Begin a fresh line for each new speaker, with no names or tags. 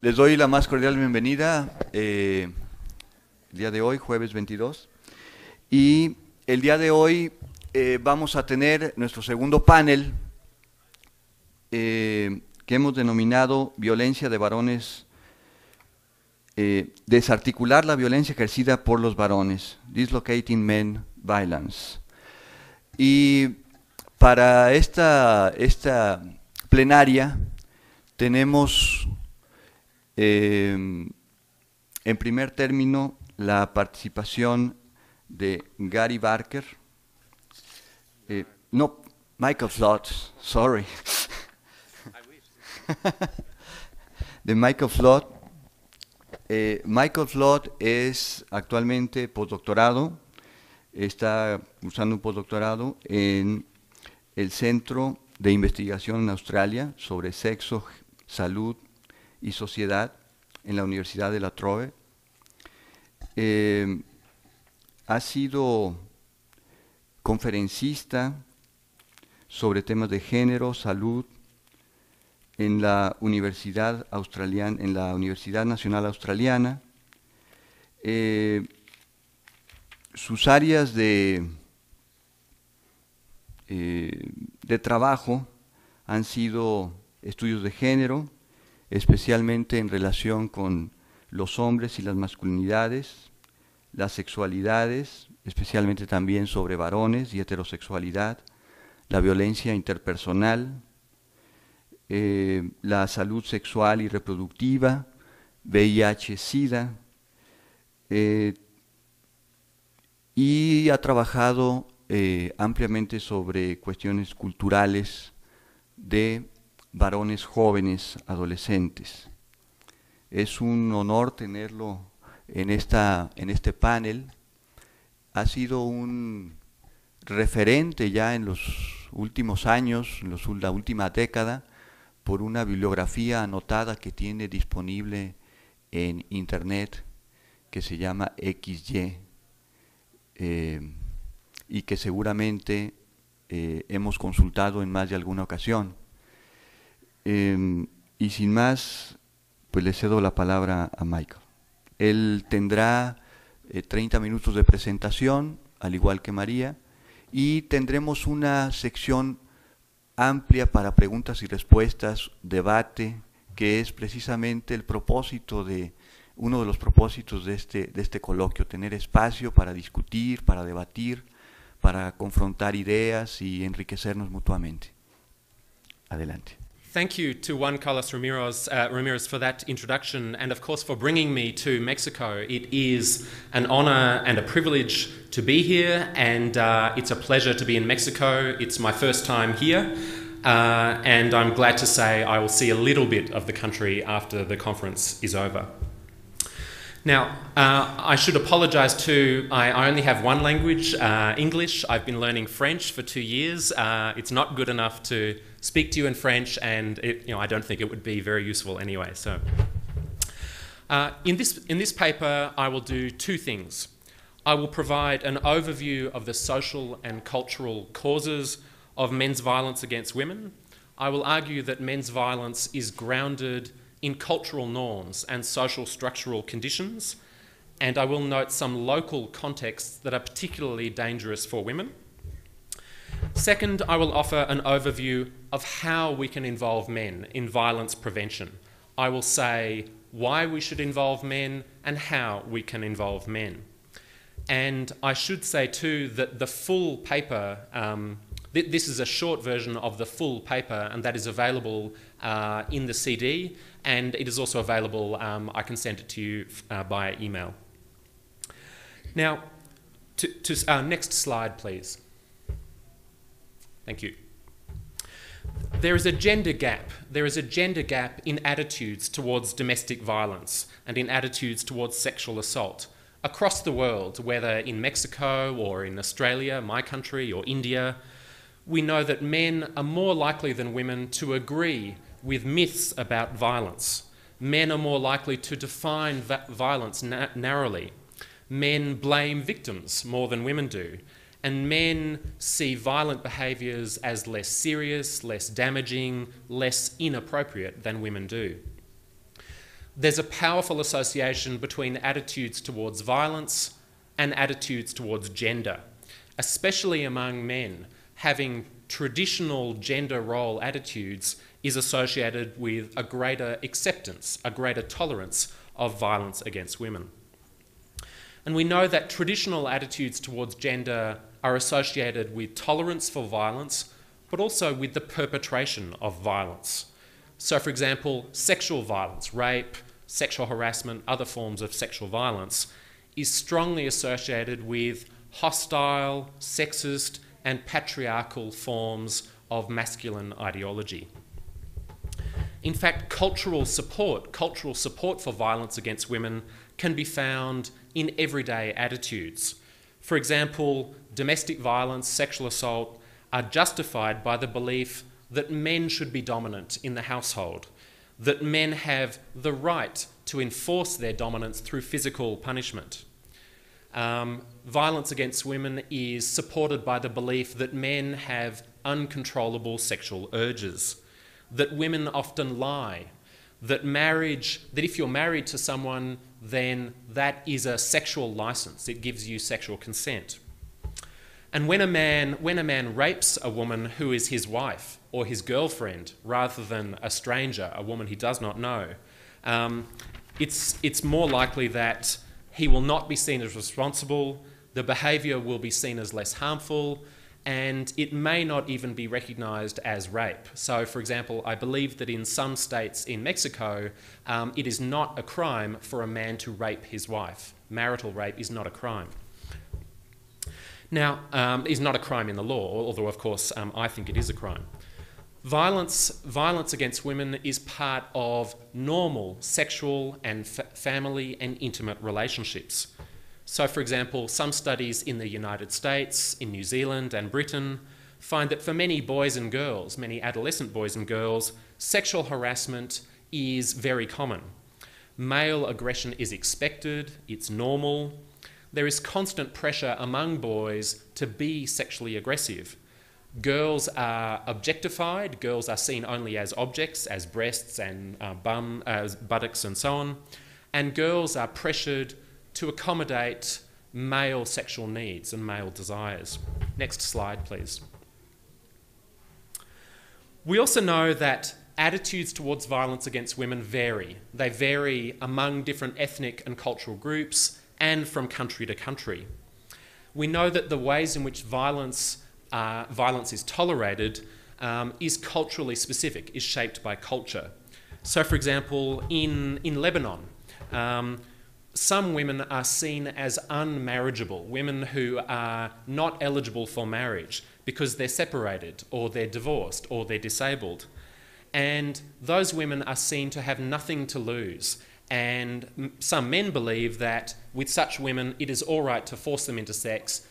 Les doy la más cordial bienvenida el día de hoy, jueves 22. Y el día de hoy vamos a tener nuestro segundo panel que hemos denominado Violencia de Varones, Desarticular la violencia ejercida por los varones, Dislocating Men Violence. Y para esta plenaria tenemos en primer término la participación de Gary Barker, no, Michael Flood, sorry, de Michael Flood. Michael Flood es actualmente postdoctorado, está cursando un postdoctorado en el Centro de Investigación en Australia sobre Sexo, Salud y Sociedad en la Universidad de La Trobe. Ha sido conferencista sobre temas de género, salud en la Universidad Australiana, en la Universidad Nacional Australiana. Sus áreas de trabajo han sido estudios de género, especialmente en relación con los hombres y las masculinidades, las sexualidades, especialmente también sobre varones y heterosexualidad, la violencia interpersonal, la salud sexual y reproductiva, VIH-Sida, y ha trabajado ampliamente sobre cuestiones culturales de varones jóvenes, adolescentes. Es un honor tenerlo en este panel. Ha sido un referente ya en los últimos años, en la última década, por una bibliografía anotada que tiene disponible en internet que se llama XY, y que seguramente hemos consultado en más de alguna ocasión. Y sin más, pues le cedo la palabra a Michael. Él tendrá 30 minutos de presentación, al igual que María, y tendremos una sección amplia para preguntas y respuestas, debate, que es precisamente el propósito uno de los propósitos de este coloquio, tener espacio para discutir, para debatir, para confrontar ideas y enriquecernos mutuamente. Adelante.
Thank you to Juan Carlos Ramirez for that introduction, and of course for bringing me to Mexico. It is an honor and a privilege to be here, and it's a pleasure to be in Mexico. It's my first time here, and I'm glad to say I will see a little bit of the country after the conference is over. Now, I should apologise too, I only have one language, English. I've been learning French for 2 years. It's not good enough to speak to you in French, and I don't think it would be very useful anyway. So, in this paper, I will do two things. I will provide an overview of the social and cultural causes of men's violence against women. I will argue that men's violence is grounded in cultural norms and social structural conditions, and I will note some local contexts that are particularly dangerous for women. Second, I will offer an overview of how we can involve men in violence prevention. I will say why we should involve men and how we can involve men. And I should say too that the full paper, this is a short version of the full paper, and that is available in the CD, and it is also available, I can send it to you by email. Now, next slide, please. Thank you. There is a gender gap. There is a gender gap in attitudes towards domestic violence and in attitudes towards sexual assault across the world, whether in Mexico or in Australia, my country, or India. We know that men are more likely than women to agree with myths about violence. Men are more likely to define violence narrowly. Men blame victims more than women do. And men see violent behaviours as less serious, less damaging, less inappropriate than women do. there's a powerful association between attitudes towards violence and attitudes towards gender, especially among men. Having traditional gender role attitudes is associated with a greater acceptance, a greater tolerance of violence against women. And we know that traditional attitudes towards gender are associated with tolerance for violence, but also with the perpetration of violence. So, for example, sexual violence, rape, sexual harassment, other forms of sexual violence, is strongly associated with hostile, sexist, and patriarchal forms of masculine ideology. In fact, cultural support for violence against women can be found in everyday attitudes. For example, domestic violence, sexual assault are justified by the belief that men should be dominant in the household, that men have the right to enforce their dominance through physical punishment. Violence against women is supported by the belief that men have uncontrollable sexual urges, that women often lie, that if you're married to someone, then that is a sexual license. It gives you sexual consent. And when a man rapes a woman who is his wife or his girlfriend, rather than a stranger, a woman he does not know, it's more likely that he will not be seen as responsible, the behaviour will be seen as less harmful, and it may not even be recognised as rape. So, for example, I believe that in some states in Mexico, it is not a crime for a man to rape his wife. Marital rape is not a crime. Now, is not a crime in the law, although, of course, I think it is a crime. Violence against women is part of normal sexual and family and intimate relationships. So, for example, some studies in the United States, in New Zealand and Britain find that for many boys and girls, many adolescent boys and girls, sexual harassment is very common. Male aggression is expected, it's normal. There is constant pressure among boys to be sexually aggressive. Girls are objectified, girls are seen only as objects, as breasts and as buttocks and so on, and girls are pressured to accommodate male sexual needs and male desires. Next slide, please. We also know that attitudes towards violence against women vary. They vary among different ethnic and cultural groups and from country to country. We know that the ways in which violence is tolerated is culturally specific, is shaped by culture. So, for example, in Lebanon, some women are seen as unmarriageable, women who are not eligible for marriage because they're separated or they're divorced or they're disabled. And those women are seen to have nothing to lose. And some men believe that with such women, it is all right to force them into sex